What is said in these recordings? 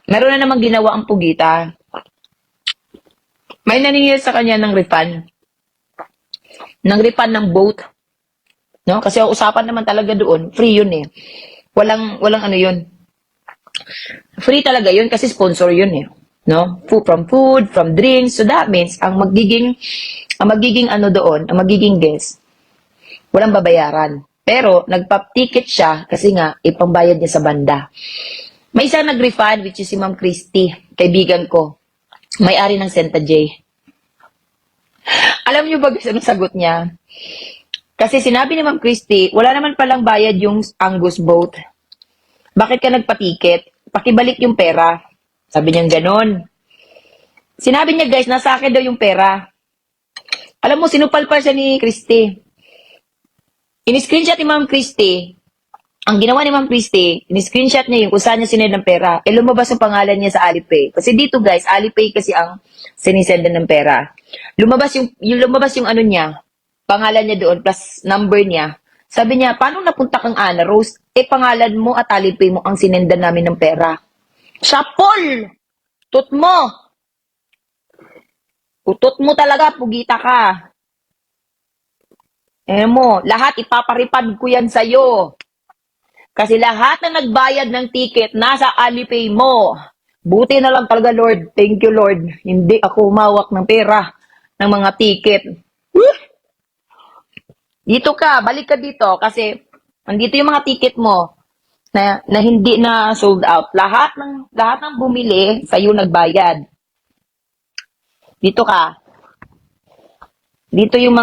Meron na namang ginawa ang Pugita. May naniningil sa kanya ng refund. Ng refund ng boat. No? Kasi ang usapan naman talaga doon, free yun eh. Walang ano yun. Free talaga yun kasi sponsor yun eh. No? Food, from drinks. So that means, ang magiging ano doon, ang magiging guest, walang babayaran. Pero, nagpa-ticket siya kasi nga, ipambayad niya sa banda. May isang nag-refund, which is si Ma'am Christy, kaibigan ko. May-ari ng Senta J. Alam niyo ba gusto ng sagot niya? Kasi sinabi ni Ma'am Christy, wala naman palang bayad yung Angus boat. Bakit ka nagpa-ticket? Pakibalik yung pera. Sabi niya ganon. Sinabi niya guys, nasa akin daw yung pera. Alam mo, sinupalpal siya ni Christy. In-screenshot ni Ma'am Christy, ang ginawa ni Ma'am Christy, in-screenshot niya yung kung saan niya sinend ng pera. Lumabas yung pangalan niya sa Alipay. Kasi dito guys, Alipay kasi ang sinisend ng pera. Lumabas yung ano niya, pangalan niya doon plus number niya. Sabi niya, paano napunta kang Ana Rose? Pangalan mo at Alipay mo ang sinendan namin ng pera. Shapol! Tut mo! Utot mo talaga, Pugita ka. Mo, lahat ipaparipad ko yan sa'yo. Kasi lahat na nagbayad ng ticket, nasa Alipay mo. Buti na lang talaga, Lord. Thank you, Lord. Hindi ako umawak ng pera ng mga ticket. Dito ka, balik ka dito. Kasi, andito yung mga ticket mo na hindi na sold out. Lahat ng bumili, sa'yo nagbayad. Dito ka. Andito yung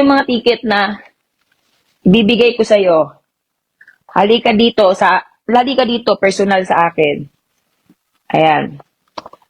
mga ticket na ibibigay ko sa'yo. Halika dito, personal sa akin. Ayan.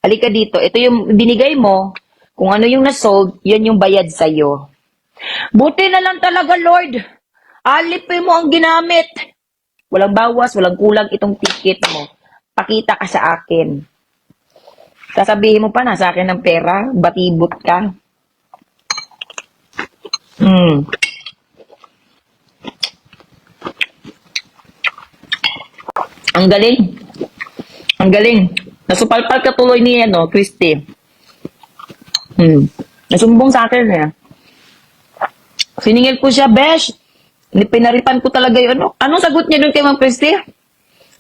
Halika dito. Ito yung binigay mo. Kung ano yung nasold, yan yung bayad sa'yo. Buti na lang talaga, Lord. Alipay mo ang ginamit. Walang bawas, walang kulang itong ticket mo. Pakita ka sa akin. Sasabihin mo pa na sa akin ng pera, batibot ka. Ang galing. Ang galing. Nasupalpal ka tuloy ni Christy. Nasumbong sa akin eh. Siningil ko siya, besh. Pinaripan ko talaga yun. Anong sagot niya doon kay Ma'am Christy?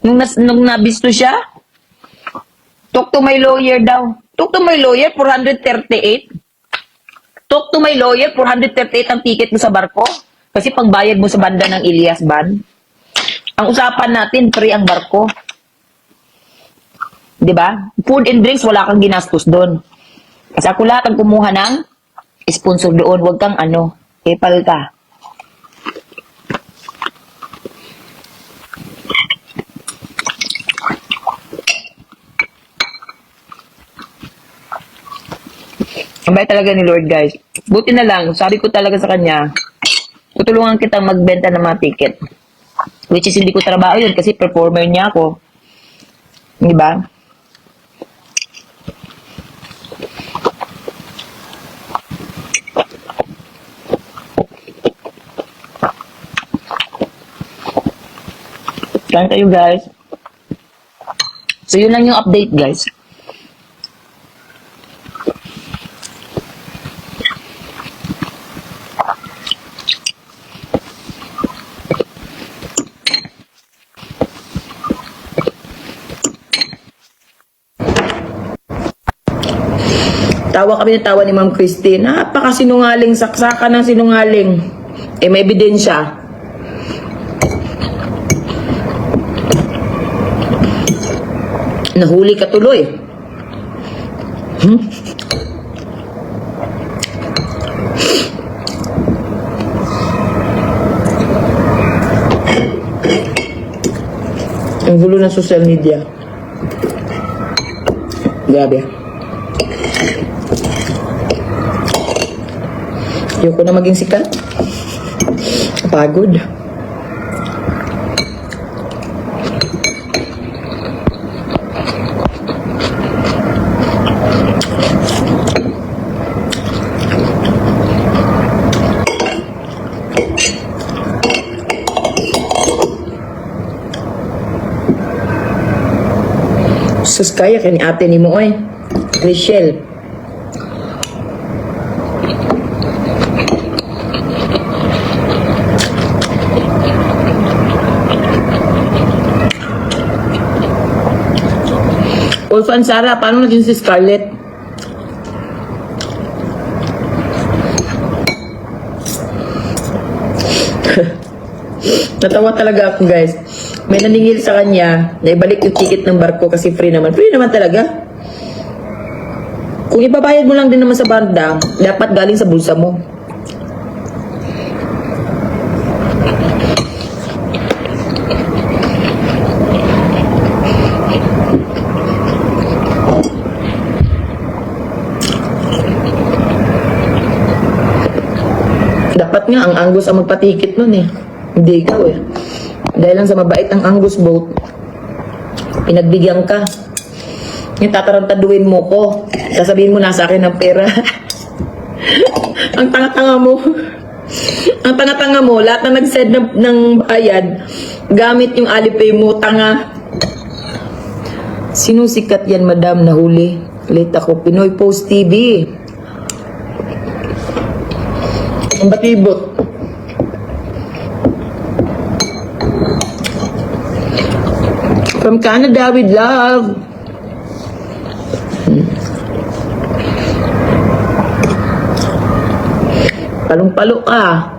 Nung nabisto siya? Talk to my lawyer daw. Talk to my lawyer, 438. Talk to my lawyer, 438 ang ticket mo sa barko. Kasi pangbayad mo sa banda ng Ilias Ban. Ang usapan natin, free ang barko. 'Di ba? Food and drinks, wala kang ginastos doon. Kasi ako lahat ang kumuha ng sponsor doon. Huwag kang PayPal ka. Ang bait talaga ni Lord, guys. Buti na lang, sabi ko talaga sa kanya, tutulungan kitang magbenta ng mga ticket. Which is, hindi ko trabaho yun kasi performer niya ako. Di ba? Kain kayo, guys. So, yun lang yung update, guys. Tawa kami ng tawa ni Ma'am Christy. Napakasinungaling, saksakan ng sinungaling. May ebidensya. Nahuli ka tuloy. Ang gulo ng social media. Grabe. Ayoko na maging sikat. Pagod. Sus kaya kani ate ni mo oy. Rachel. Ulfan Sara, paano naging si Scarlett? Natawa talaga ako guys. May naningil sa kanya na ibalik yung ticket ng barko kasi free naman. Free naman talaga. Kung ibabayad mo lang din naman sa banda, dapat galing sa bulsa mo. Dapat nga ang Angus ang magpatikit nun eh. Hindi ikaw eh. Dahil lang sa mabait ang Angus boat, pinagbigyan ka. Yung tatarantaduin mo ko. Sasabihin mo nasa akin ang pera. Ang tanga-tanga mo. Ang tanga-tanga mo. Lahat na nag-send ng bayad, gamit yung Alipay mo, tanga. Sinusikat yan, madam, nahuli. Late ako. Pinoy Post TV. Ang batibot. From Canada with love. Palong-palo ka.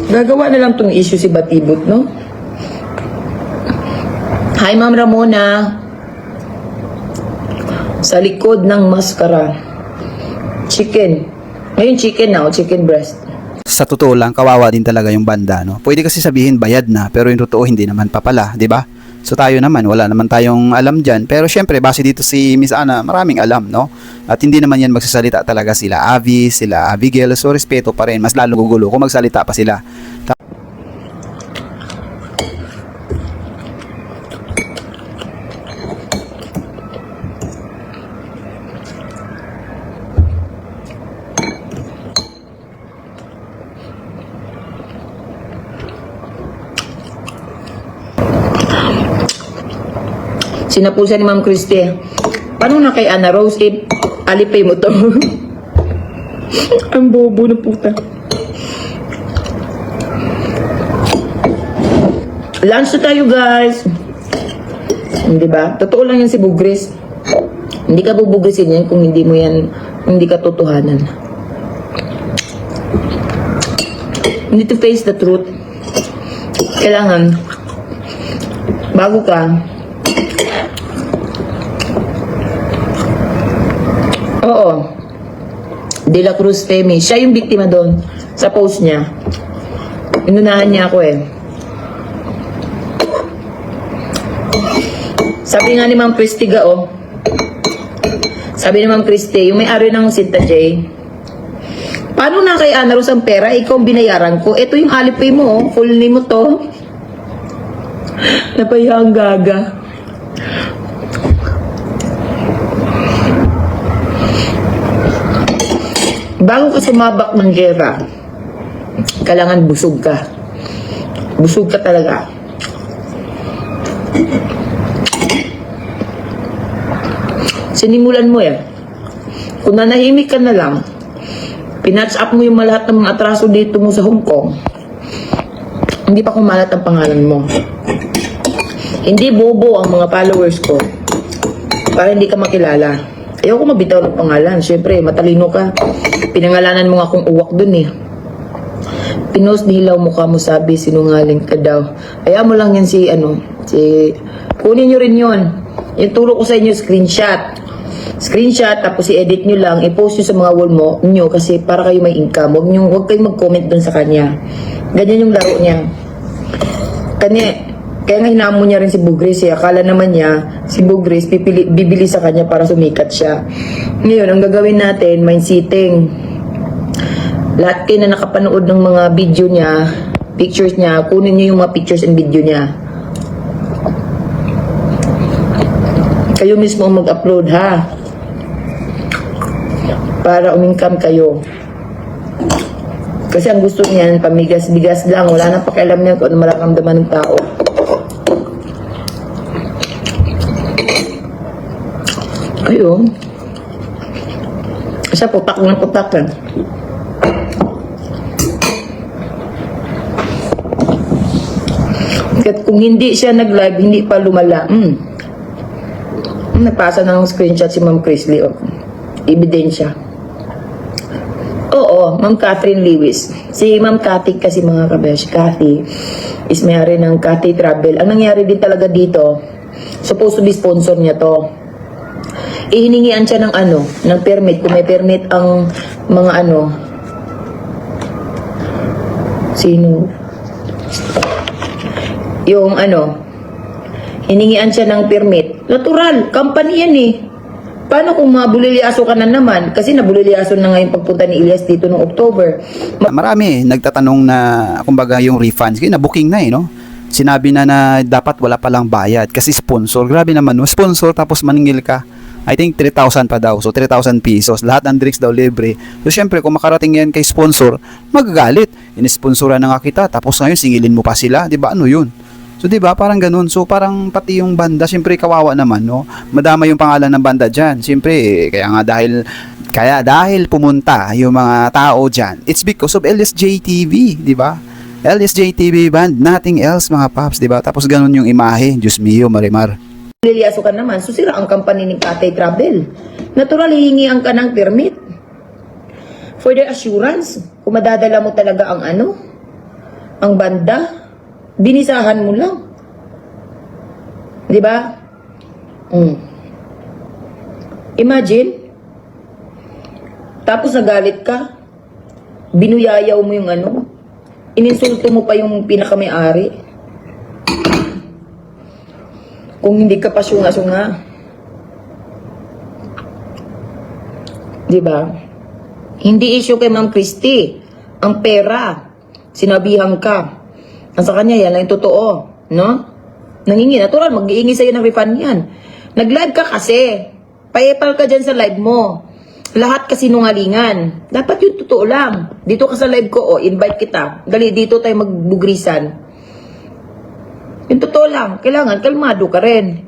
Gagawa na lang tong issue si Batibot, no? Hi, Ma'am Ramona. Sa likod ng maskara. Chicken. Ngayon chicken na, chicken breast. Sa totoo lang, kawawa din talaga yung banda, no? Pwede kasi sabihin bayad na, pero yung totoo hindi naman pa pala, di ba? So tayo naman, wala naman tayong alam dyan. Pero syempre, base dito si Miss Ana, maraming alam, no? At hindi naman yan magsasalita talaga sila Avi, sila Abigail. So respeto pa rin, mas lalo gugulo kung magsalita pa sila. Sinapusa ni Ma'am Christie. Paano na kay Ana Rose? Alipay mo to. Ang bobo na puta. Lunch na tayo, guys. Hindi ba? Totoo lang yan si Bugris. Hindi ka bubugrisin yan kung hindi mo yan, hindi ka totohanan. You need to face the truth. Kailangan, bago ka, oo. De La Cruz Femi. Siya yung biktima doon sa post niya. Inunahan niya ako eh. Sabi nga ni Ma'am Christie oh. Sabi ni Ma'am Christie, yung may-ari ng Sinta J, paano na kay Ana Rose ang pera? Ikaw ang binayaran ko. Ito yung Alipay mo oh. Full name mo to. Napahiya ang gaga. Bago ka sumabak ng gera, kailangan busog ka. Busog ka talaga. Sinimulan mo eh. Kung nanahimik ka na lang, pinatch up mo yung lahat ng mga atraso dito mo sa Hong Kong, hindi pa kumalat ang pangalan mo. Hindi bobo ang mga followers ko para hindi ka makilala. Ayoko mabitaw ng pangalan. Siyempre, matalino ka. Pinangalanan mo nga akong uwak dun eh. Pinost nilaw mukha mo, sabi sinungaling ka daw. Kaya mo lang yan kunin nyo rin yun. Yung turo ko sa inyo, screenshot, tapos i-edit nyo lang, i-post nyo sa mga wall nyo kasi para kayo may income. Huwag kayong mag-comment dun sa kanya. Ganyan yung laro niya. Kaya nga hinamo niya rin si Bugris eh. Akala naman niya, si Bugris bibili sa kanya para sumikat siya. Ngayon, ang gagawin natin, mind sitting. Lahat kayo na nakapanood ng mga video niya, pictures niya, kunin niyo yung mga pictures and video niya. Kayo mismo ang mag-upload ha. Para umingkam kayo. Kasi ang gusto niyan, pamigas-bigas lang. Wala nang pakialam niya kung ano mararamdaman ng tao. Ayun. Siya putak ng putak lang. At kung hindi siya nag-live, hindi pa lumala. Nagpasa na ng screenshot si Ma'am Chrisley. Oh. Ebidensya. Oo, Ma'am Catherine Lewis. Si Ma'am Cathy kasi mga kabesh, Cathy is may-ari ng Cathy Travel. Ang nangyari din talaga dito, supposed to be sponsor niya to. Ihiningian siya ng ng permit. Kung may permit ang mga sino? Yung hiningian siya ng permit. Natural, company yan eh. Paano kung mabulilyaso ka na naman? Kasi nabulilyaso na ngayon pagpunta ni Elias dito noong October. Marami nagtatanong na kumbaga yung refunds, na booking na no? Sinabi na dapat wala palang bayad kasi sponsor. Grabe naman no, sponsor tapos maningil ka. I think 3,000 pa daw. So 3,000 pesos. Lahat ng drinks daw libre. So syempre kung makarating yan kay sponsor, magagalit. Inisponsoran na nga kita tapos ngayon singilin mo pa sila, 'di ba? Ano 'yun? So 'di ba? Parang ganoon. So parang pati yung banda, syempre kawawa naman, no? Madama yung pangalan ng banda diyan. Syempre kaya dahil pumunta yung mga tao diyan. It's because of LSJ TV, 'di ba? LSJ TV band, nothing else mga paps, 'di ba? Tapos ganoon yung imahe. Diyos mio, Marimar. Liliyaso ka naman, so sira ang company ni Cathay Travel. Natural, hihingian ka ng permit. For the assurance, kung madadala mo talaga ang ang banda, binisahan mo lang. Di ba? Imagine, tapos nagalit ka, binuyayaw mo yung ininsulto mo pa yung pinakamayari. Kung hindi ka pa sunga-sunga. Diba? Hindi issue kay Ma'am Christy. Ang pera. Sinabihan ka. Nasa kanya yan lang yung totoo. No? Nangingi. Natural, mag-iingi sa'yo ng refund yan. Nag-live ka kasi. Payepal ka dyan sa live mo. Lahat kasi nungalingan. Dapat yung totoo lang. Dito ka sa live ko, invite kita. Dali, dito tayo magbugrisan. Yung totoo lang, kailangan kalmado ka rin.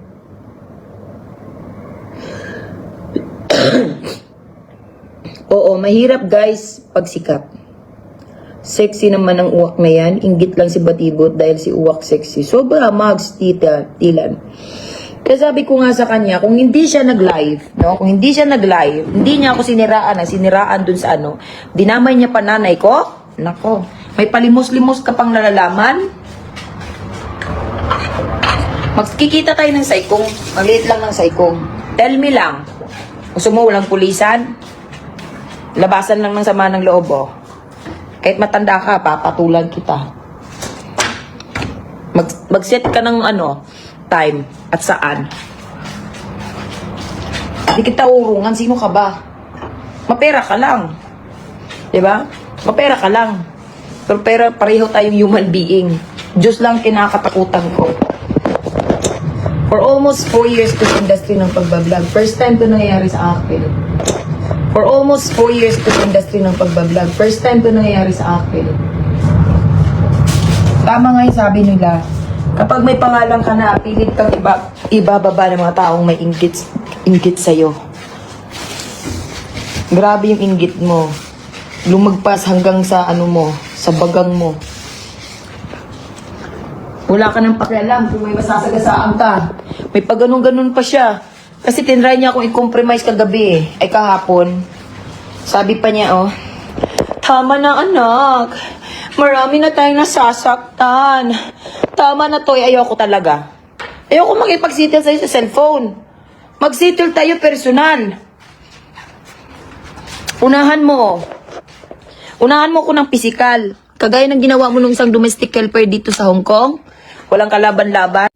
Oo, mahirap guys pagsikat. Sexy naman ang uwak na yan. Inggit lang si Batibot dahil si uwak sexy. Sobra mags tilan. Kaya sabi ko nga sa kanya, kung hindi siya nag-live, no? Kung hindi siya nag-live, hindi niya ako siniraan dun sa dinamay niya pa nanay ko. Nako, may palimos-limos ka pang nalalaman. Magkikita tayo ng saikong. Maliit lang ng saikong. Tell me lang. Gusto mo walang pulisan? Labasan lang ng sama ng loob, Kahit matanda ka, papatulan kita. Mag-set ka ng time at saan. Hindi kita urungan. Sino ka ba? Mapera ka lang. Diba? Mapera ka lang. Pero pareho tayong human being. Diyos lang kinakatakutan ko. For almost 4 years to industry ng pagbablog. First time to nangyayari sa akin. For almost 4 years to industry ng pagbablog. First time to nangyayari sa akin. Tama nga yung sabi nila. Kapag may pangalan ka na, pilit kang ibababa ng mga taong may inggit inggit sa'yo. Grabe yung inggit mo. Lumagpas hanggang sa ano mo, sa bagang mo. Wala ka nang pakialam kung may masasagasaan ka. May pag-ganun-ganun pa siya. Kasi tinry niya akong i-compromise kagabi eh. Ay kahapon. Sabi pa niya, oh, tama na anak. Marami na tayong nasasaktan. Tama na to, ayoko talaga. Ayoko makipag-settle sa'yo sa cellphone. Mag-settle tayo personal. Unahan mo. Unahan mo ko ng physical. Kagaya ng ginawa mo nung isang domestic helper dito sa Hong Kong. Walang kalaban-laban.